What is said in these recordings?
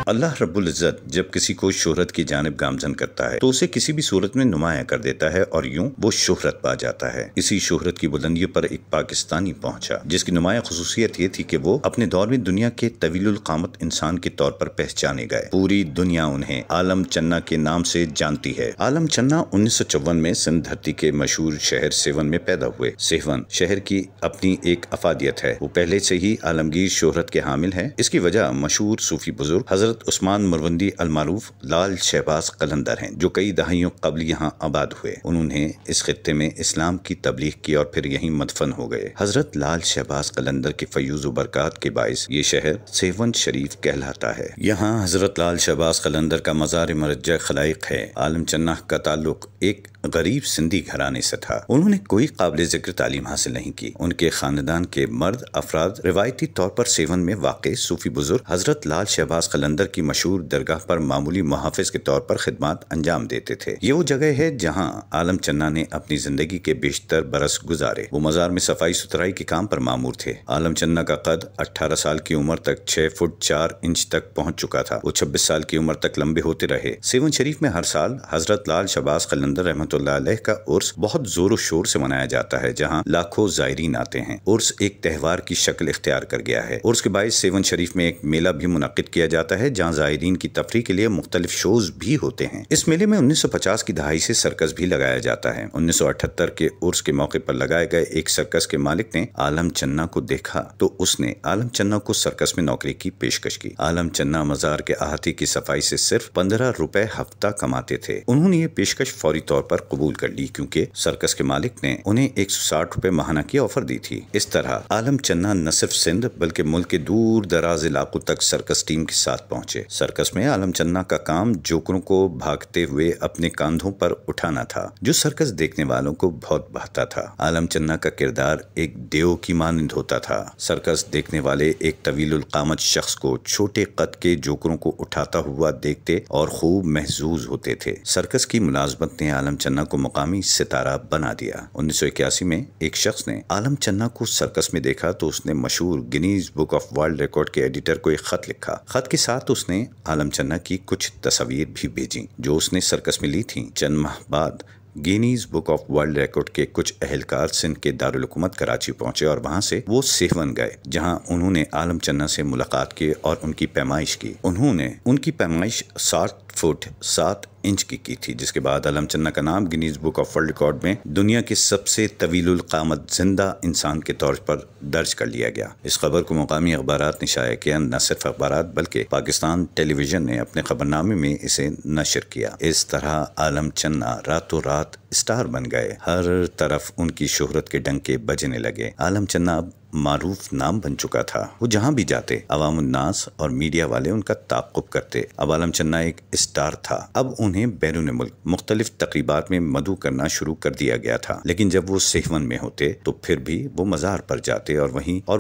اللہ रब्बुल इज्जत जब किसी को शोहरत की जानिब गामजन करता है तो उसे किसी भी सूरत में नुमाया कर देता है और यूं वो शोहरत पा जाता है। इसी शोहरत की बुलंदियों पर एक पाकिस्तानी पहुंचा जिसकी नुमाया खुसूसियत ये थी कि वो अपने दौर में दुनिया के तवीलुल क़ामत इंसान के तौर पर पहचाने गए। पूरी दुनिया उन्हें आलम चन्ना के नाम से जानती है। आलम चन्ना 1954 में सिंध धरती के मशहूर शहर सेवन में पैदा हुए। सेवन शहर की अपनी एक अफादियत है, वो पहले से ही आलमगीर शोहरत के हामिल है। इसकी वजह मशहूर सूफी बुजुर्ग हजरत उस्मान मुरवंदी अल मारूफ लाल शहबाज कलंदर हैं, जो कई दहाइयों कबल यहाँ आबाद हुए। उन्होंने इस खित्ते में इस्लाम की तबलीग की और फिर यहीं मदफन हो गए। हजरत लाल शहबाज कलंदर के फयूज बरकत के बाइस ये शहर सेवन शरीफ कहलाता है। यहाँ हजरत लाल शहबाज कलंदर का मज़ार मरजा खलाइक है। आलम चन्ना का ताल्लुक एक गरीब सिंधी घराने से था। उन्होंने कोई काबिल जिक्र तालीम हासिल नहीं की। उनके खानदान के मर्द अफराद रिवायती तौर पर सेवन में वाक़ सूफी बुजुर्ग हजरत लाल शहबाज कलंदर की मशहूर दरगाह पर मामूली मुहाफिज के तौर पर खिदमत अंजाम देते थे। ये वो जगह है जहाँ आलम चन्ना ने अपनी जिंदगी के बेशतर बरस गुजारे। वो मज़ार में सफाई सुथराई के काम पर मामूर थे। आलम चन्ना का कद 18 साल की उम्र तक 6 फुट 4 इंच तक पहुँच चुका था। वो 26 साल की उम्र तक लंबे होते रहे। सेवन शरीफ में हर साल हजरत लाल शहबाज कलंदर रहमतुल्लाह अलैह का उर्स बहुत जोर शोर से मनाया जाता है, जहाँ लाखों ज़ायरीन आते हैं। उर्स एक त्यौहार की शक्ल इख्तियार कर गया है। उर्स के बाइस सेवन शरीफ में एक मेला भी मुनक्किद किया जाता है, जहाँ ज़ायरीन की तफरीह के लिए मुख्तलिफ शोज भी होते हैं। इस मेले में 1950 की दहाई से सर्कस भी लगाया जाता है। 1978 के उर्स के मौके पर लगाए गए एक सर्कस के मालिक ने आलम चन्ना को देखा तो उसने आलम चन्ना को सर्कस में नौकरी की पेशकश की। आलम चन्ना मज़ार के अहाते की सफाई से सिर्फ 15 रुपए हफ्ता कमाते थे। उन्होंने ये पेशकश फौरी तौर पर कबूल कर ली क्योंकि सर्कस के मालिक ने उन्हें 160 रुपए माहाना की ऑफर दी थी। इस तरह आलम चन्ना न सिर्फ सिंध बल्कि मुल्क के दूर दराज इलाकों तक सर्कस टीम के साथ पहुंचे। सर्कस में आलम चन्ना का काम जोकरों को भागते हुए अपने कांधों पर उठाना था, जो सर्कस देखने वालों को बहुत भाता था। आलम चन्ना का किरदार एक देव की मानंद होता था। सर्कस देखने वाले एक तवीलुल क़ामत शख्स को छोटे कद के जोकरों को उठाता हुआ देखते और खूब महजूज होते थे। सर्कस की मुलाजमत ने आलम चन्ना को मुकामी सितारा बना दिया। 1981 में एक शख्स ने आलम चन्ना को सर्कस में देखा तो उसने मशहूर Guinness book of world record के एडिटर को एक खत लिखा। खत के साथ उसने आलम चन्ना की कुछ तस्वीर भी भेजी जो उसने सर्कस में ली थी। चंद माह बाद Guinness book of world record के कुछ अहलकार सिंध के दारुल हुकूमत कराची पहुंचे और वहां से वो सेवन गए, जहां उन्होंने आलम चन्ना से मुलाकात की और उनकी पैमाइश की। उन्होंने उनकी पैमाइश 7 फुट 7 इंच की थी, जिसके बाद आलम चन्ना का नाम Guinness book of world record में दुनिया के सबसे तवीलुल क़ामत जिंदा इंसान के तौर पर दर्ज कर लिया गया। इस खबर को मुकामी अखबारात ने शाया किया। न सिर्फ अखबारात बल्कि पाकिस्तान टेलीविजन ने अपने खबरनामे में इसे नशर किया। इस तरह आलम चन्ना रातों रात स्टार बन गए। हर तरफ उनकी शोहरत के डंके बजने लगे। आलम चन्ना अब मारूफ नाम बन चुका था। वो जहाँ भी जाते अवामुन्नास और मीडिया वाले उनका ताक़ुब करते। अब आलम चन्ना एक स्टार था। अब उन्हें बैरून मुल्क मुख्तलिफ तकरीबात में मदऊ करना शुरू कर दिया गया था, लेकिन जब वो सेवन में होते तो फिर भी वो मज़ार पर जाते और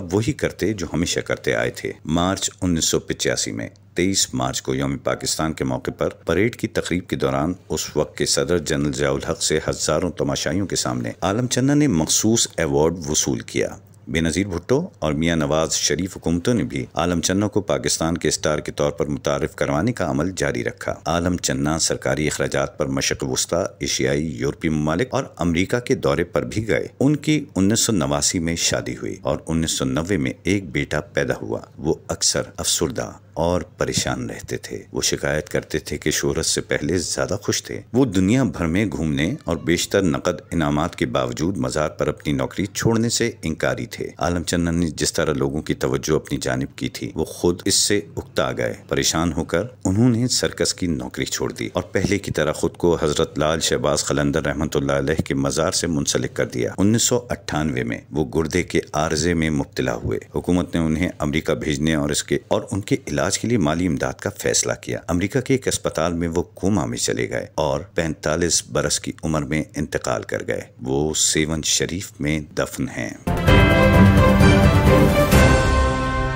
वही करते जो हमेशा करते आए थे। मार्च 1985 में 23 मार्च को यौम पाकिस्तान के मौके पर परेड की तकरीब के दौरान उस वक्त के सदर जनरल ज़ियाउल हक से हजारों तमाशाइयों के सामने आलम चन्ना ने मखसूस अवार्ड वसूल किया। बेनज़ीर भुट्टो और मियाँ नवाज शरीफ हुकूमतों ने भी आलम चन्ना को पाकिस्तान के स्टार के तौर पर मुतारिफ करवाने का अमल जारी रखा। आलम चन्ना सरकारी अखराजात पर मशरक़ वस्ता, एशियाई, यूरोपीय ममालिक और अमरीका के दौरे पर भी गए। उनकी 1989 में शादी हुई और 1990 में एक बेटा पैदा हुआ। वो अक्सर अफसुर्दा और परेशान रहते थे। वो शिकायत करते थे कि शोहरत से पहले ज्यादा खुश थे। वो दुनिया भर में घूमने और बेशतर नकद इनामात के बावजूद मज़ार पर अपनी नौकरी छोड़ने से इंकारी थे। आलम चन्ना ने जिस तरह लोगों की तवज्जो अपनी जानिब की थी, वो खुद इससे उकता गए। परेशान होकर उन्होंने सर्कस की नौकरी छोड़ दी और पहले की तरह खुद को हजरत लाल शहबाज कलंदर रहमतुल्लाह अलैह के मज़ार से मुंसलिक कर दिया। 1998 में वो गुर्दे के आर्जे में मुब्तला हुए। हुकूमत ने उन्हें अमरीका भेजने और उनके इलाज के लिए माली इमदाद का फैसला किया। अमेरिका के एक अस्पताल में वो कोमा में चले गए और 45 बरस की उम्र में इंतकाल कर गए। वो सेवन शरीफ में दफन हैं।